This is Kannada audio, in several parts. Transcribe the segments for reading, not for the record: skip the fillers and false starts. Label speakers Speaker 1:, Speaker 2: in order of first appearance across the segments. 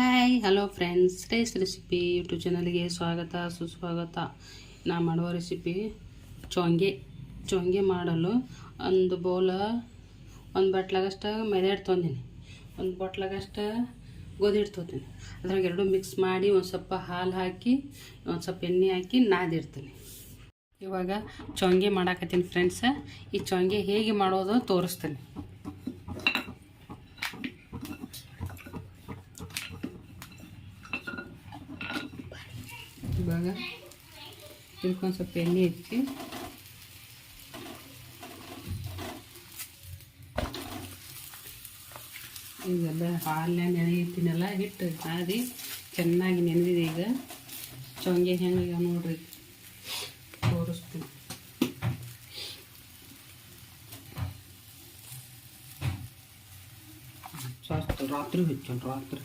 Speaker 1: Hi hello friends, race recipe YouTube ಚಾನಲ್ಗೆ ಸ್ವಾಗತ ಸುಸ್ವಾಗತ. ನಾ ಮಾಡುವ ರೆಸಿಪಿ ಚೊಂಗೆ ಮಾಡಲು ಒಂದು ಒಂದು ಬಟ್ಲಾಗಷ್ಟು ಮೈದಾ ಹಿಟ್ಟು ತೊಗೊಂಡಿನಿ, ಒಂದು ಬಟ್ಲಾಗಷ್ಟು ಗೋಧಿ ಹಿಟ್ಟು ತೊಗೊಂತೀನಿ. ಅದ್ರಾಗ ಎರಡು ಮಿಕ್ಸ್ ಮಾಡಿ ಒಂದು ಸ್ವಲ್ಪ ಹಾಲು ಹಾಕಿ ಒಂದು ಸ್ವಲ್ಪ ಎಣ್ಣೆ ಹಾಕಿ ನಾದಿರ್ತೀನಿ. ಇವಾಗ ಚೊಂಗೆ ಮಾಡಾಕತ್ತೀನಿ ಫ್ರೆಂಡ್ಸ. ಈ ಚೊಂಗೆ ಹೇಗೆ ಮಾಡೋದು ತೋರಿಸ್ತೀನಿ. ಇವಾಗ ಇದಕ್ಕೊಂದು ಸ್ವಲ್ಪ ಎಣ್ಣೆ ಹಚ್ಚಿ ಈಗೆಲ್ಲ ಹಾಲನ್ನ ನೆನೆಯಿರ್ತೀನಲ್ಲ, ಹಿಟ್ಟು ನಾದಿ ಚೆನ್ನಾಗಿ ನೆನೆದಿದೆ. ಈಗ ಚೊಂಗೆ ಹೆಂಗೆ ನೋಡ್ರಿ ತೋರಿಸ್ತೀನಿ. ರಾತ್ರಿ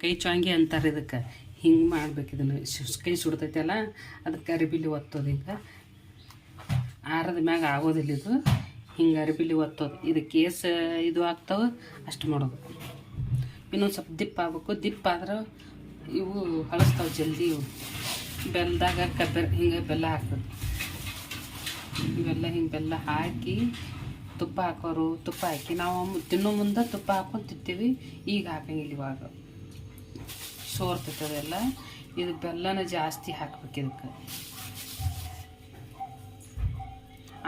Speaker 1: ಕೈ ಚೊಂಗೆ ಅಂತಾರೆ ಇದಕ್ಕೆ. ಹಿಂಗೆ ಮಾಡ್ಬೇಕು. ಇದನ್ನು ಕೈ ಸುಡ್ತೈತಲ್ಲ, ಅದಕ್ಕೆ ಅರಿಬಿಲಿ ಒತ್ತೋದು. ಈಗ ಆರದ ಮ್ಯಾಗ ಆಗೋದಿಲ್ಲ ಇದು. ಹಿಂಗೆ ಅರಿಬಿಲಿ ಒತ್ತೋದು. ಇದು ಕೇಸ್ ಇದು ಆಗ್ತಾವೆ ಅಷ್ಟು ಮಾಡೋದು. ಇನ್ನೊಂದು ಸ್ವಲ್ಪ ದಿಪ್ಪ ಆಗ್ಬೇಕು. ದಿಪ್ಪ ಆದ್ರೆ ಇವು ಹಳಸ್ತಾವೆ ಜಲ್ದಿ. ಇವು ಬೆಲ್ಲದಾಗ ಹಿಂಗೆ ಬೆಲ್ಲ ಹಾಕ್ತದೆ. ಇವೆಲ್ಲ ಹಿಂಗೆ ಬೆಲ್ಲ ಹಾಕಿ ತುಪ್ಪ ಹಾಕೋರು ತುಪ್ಪ ಹಾಕಿ ನಾವು ತಿನ್ನೋ ಮುಂದೆ ತುಪ್ಪ ಹಾಕ್ಕೊಂಡು ತಿಂತೀವಿ. ಈಗ ಹಾಕಂಗಿಲ್ಲ, ಇವಾಗ ಸೋರ್ತದೆಲ್ಲ. ಇದು ಬೆಲ್ಲನ ಜಾಸ್ತಿ ಹಾಕ್ಬೇಕು ಇದಕ್ಕೆ.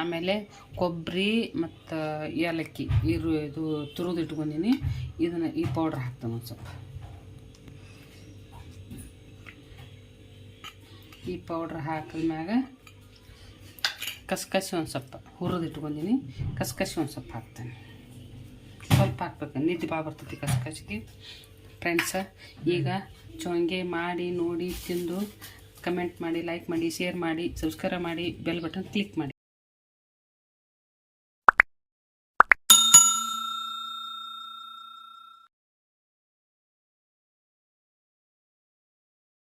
Speaker 1: ಆಮೇಲೆ ಕೊಬ್ಬರಿ ಮತ್ತು ಏಲಕ್ಕಿ ಇದು ತುರಿದು ಇಟ್ಕೊಂಡಿನಿ. ಇದನ್ನು ಈ ಪೌಡ್ರ್ ಹಾಕ್ತಾನೆ ಒಂದು ಸ್ವಲ್ಪ. ಈ ಪೌಡ್ರ್ ಹಾಕಿದ್ಮ್ಯಾಗ ಕಸ್ಕಸಿ ಒಂದು ಸ್ವಲ್ಪ ಹುರಿದು ಇಟ್ಕೊಂಡಿನಿ. ಕಸ್ಕಸಿ ಒಂದು ಸ್ವಲ್ಪ ಹಾಕ್ತಾನೆ. ಸ್ವಲ್ಪ ಹಾಕ್ಬೇಕು, ನಿದ್ದೆ ಬರ್ತೈತಿ ಕಸ್ಕಸಿಗೆ ಫ್ರೆಂಡ್ಸ. ಈಗ ಚೊಂಗೆ ಮಾಡಿ ನೋಡಿ ತಿಂದು ಕಮೆಂಟ್ ಮಾಡಿ, ಲೈಕ್ ಮಾಡಿ, ಶೇರ್ ಮಾಡಿ, ಸಬ್ಸ್ಕ್ರೈಬ್ ಮಾಡಿ, ಬೆಲ್ ಬಟನ್ ಕ್ಲಿಕ್ ಮಾಡಿ.